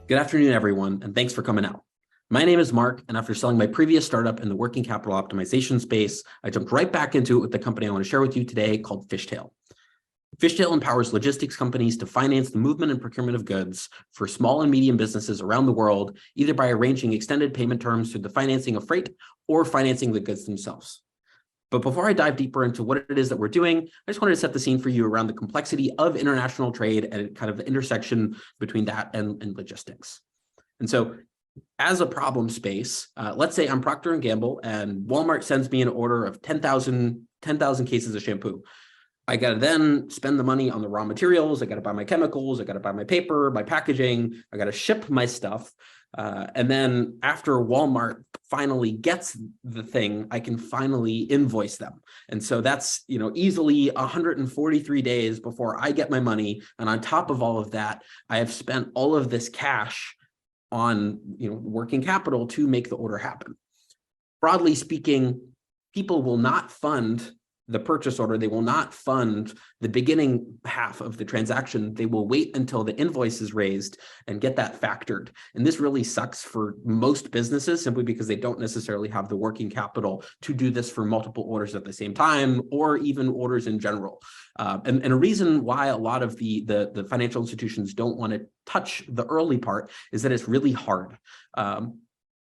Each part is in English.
Good afternoon, everyone, and thanks for coming out. My name is Mark, and after selling my previous startup in the working capital optimization space, I jumped right back into it with the company I want to share with you today called Fishtail. Fishtail empowers logistics companies to finance the movement and procurement of goods for small and medium businesses around the world, either by arranging extended payment terms through the financing of freight or financing the goods themselves. But before I dive deeper into what it is that we're doing, I just wanted to set the scene for you around the complexity of international trade and kind of the intersection between that and logistics. And so as a problem space, let's say I'm Procter & Gamble and Walmart sends me an order of 10,000 cases of shampoo. I got to then spend the money on the raw materials. I got to buy my chemicals. I got to buy my paper, my packaging. I got to ship my stuff. And then after Walmart finally gets the thing, I can finally invoice them. And so that's, easily 143 days before I get my money. And on top of all of that, I have spent all of this cash on, working capital to make the order happen. Broadly speaking, people will not fund the purchase order. They will not fund the beginning half of the transaction. They will wait until the invoice is raised and get that factored. And this really sucks for most businesses simply because they don't necessarily have the working capital to do this for multiple orders at the same time, or even orders in general. And a reason why a lot of the financial institutions don't want to touch the early part is that it's really hard.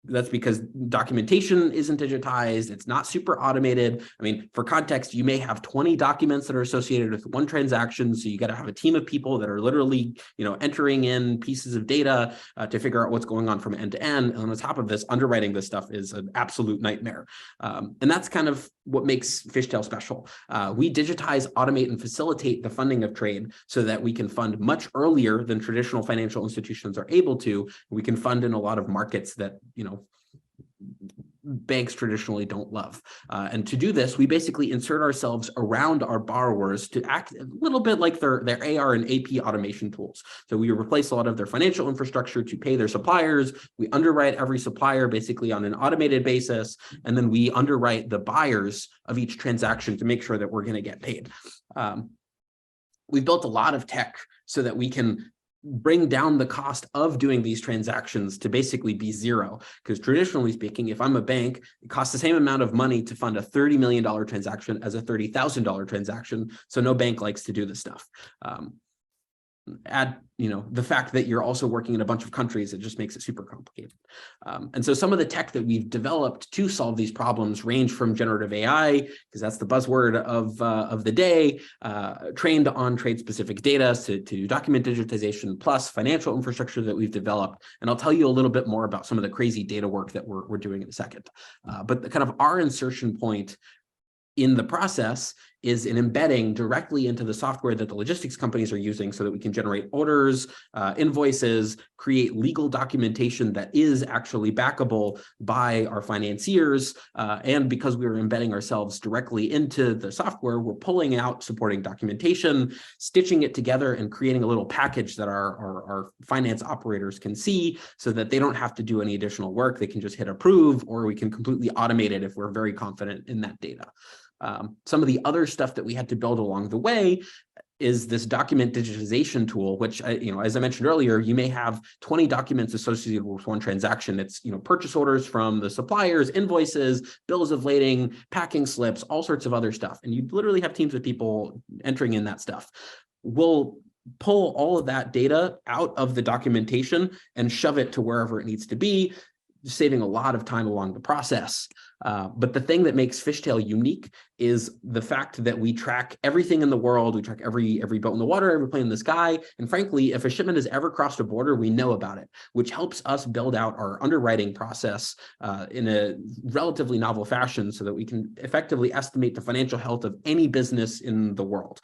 That's because documentation isn't digitized. It's not super automated. I mean, for context, you may have 20 documents that are associated with one transaction. So you got to have a team of people that are literally, entering in pieces of data to figure out what's going on from end to end. And on top of this, underwriting this stuff is an absolute nightmare. And that's kind of what makes Fishtail special. We digitize, automate, and facilitate the funding of trade so that we can fund much earlier than traditional financial institutions are able to. We can fund in a lot of markets that, banks traditionally don't love. And to do this, we basically insert ourselves around our borrowers to act a little bit like their AR and AP automation tools. So we replace a lot of their financial infrastructure to pay their suppliers. We underwrite every supplier basically on an automated basis. And then we underwrite the buyers of each transaction to make sure that we're going to get paid. We've built a lot of tech so that we can bring down the cost of doing these transactions to basically be zero. Because traditionally speaking, if I'm a bank, it costs the same amount of money to fund a $30 million transaction as a $30,000 transaction. So no bank likes to do this stuff. Add, the fact that you're also working in a bunch of countries, it just makes it super complicated. And so some of the tech that we've developed to solve these problems range from generative AI, because that's the buzzword of the day, trained on trade-specific data to document digitization, plus financial infrastructure that we've developed. And I'll tell you a little bit more about some of the crazy data work that we're doing in a second. But the kind of our insertion point in the process is an embedding directly into the software that the logistics companies are using so that we can generate orders, invoices, create legal documentation that is actually backable by our financiers. And because we are embedding ourselves directly into the software, we're pulling out supporting documentation, stitching it together, and creating a little package that our finance operators can see so that they don't have to do any additional work. They can just hit approve, or we can completely automate it if we're very confident in that data. Some of the other stuff that we had to build along the way is this document digitization tool, which, as I mentioned earlier, you may have 20 documents associated with one transaction. It's, purchase orders from the suppliers, invoices, bills of lading, packing slips, all sorts of other stuff. And you literally have teams of people entering in that stuff. We'll pull all of that data out of the documentation and shove it to wherever it needs to be, saving a lot of time along the process. But the thing that makes Fishtail unique is the fact that we track everything in the world. We track every boat in the water, every plane in the sky. And frankly, if a shipment has ever crossed a border, we know about it, which helps us build out our underwriting process in a relatively novel fashion so that we can effectively estimate the financial health of any business in the world.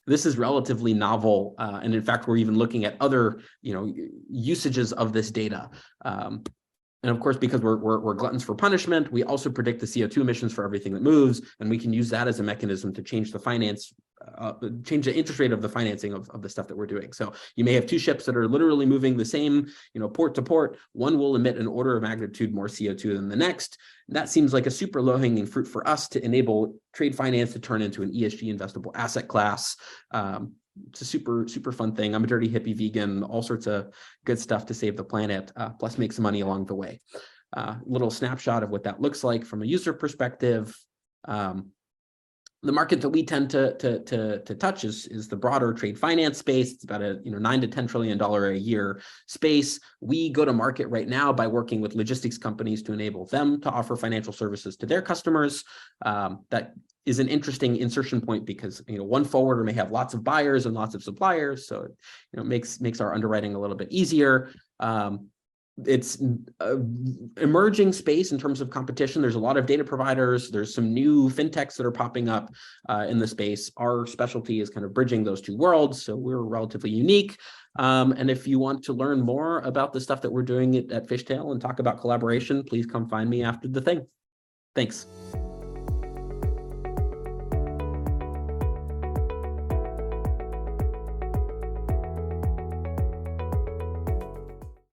This is relatively novel. And in fact, we're even looking at other, usages of this data. And of course, because we're gluttons for punishment, we also predict the CO2 emissions for everything that moves, and we can use that as a mechanism to change change the interest rate of the financing of the stuff that we're doing. So you may have two ships that are literally moving the same, port to port. One will emit an order of magnitude more CO2 than the next. That seems like a super low-hanging fruit for us to enable trade finance to turn into an ESG investable asset class. it's a super fun thing. I'm a dirty hippie vegan, all sorts of good stuff to save the planet, plus make some money along the way. Little snapshot of what that looks like from a user perspective. The market that we tend to touch is the broader trade finance space. It's about a $9 to $10 trillion a year space. We go to market right now by working with logistics companies to enable them to offer financial services to their customers. That is an interesting insertion point because one forwarder may have lots of buyers and lots of suppliers, so it makes our underwriting a little bit easier. It's an emerging space in terms of competition. There's a lot of data providers. There's some new fintechs that are popping up in the space. Our specialty is kind of bridging those two worlds, so we're relatively unique. And if you want to learn more about the stuff that we're doing at Fishtail and talk about collaboration, please come find me after the thing. Thanks.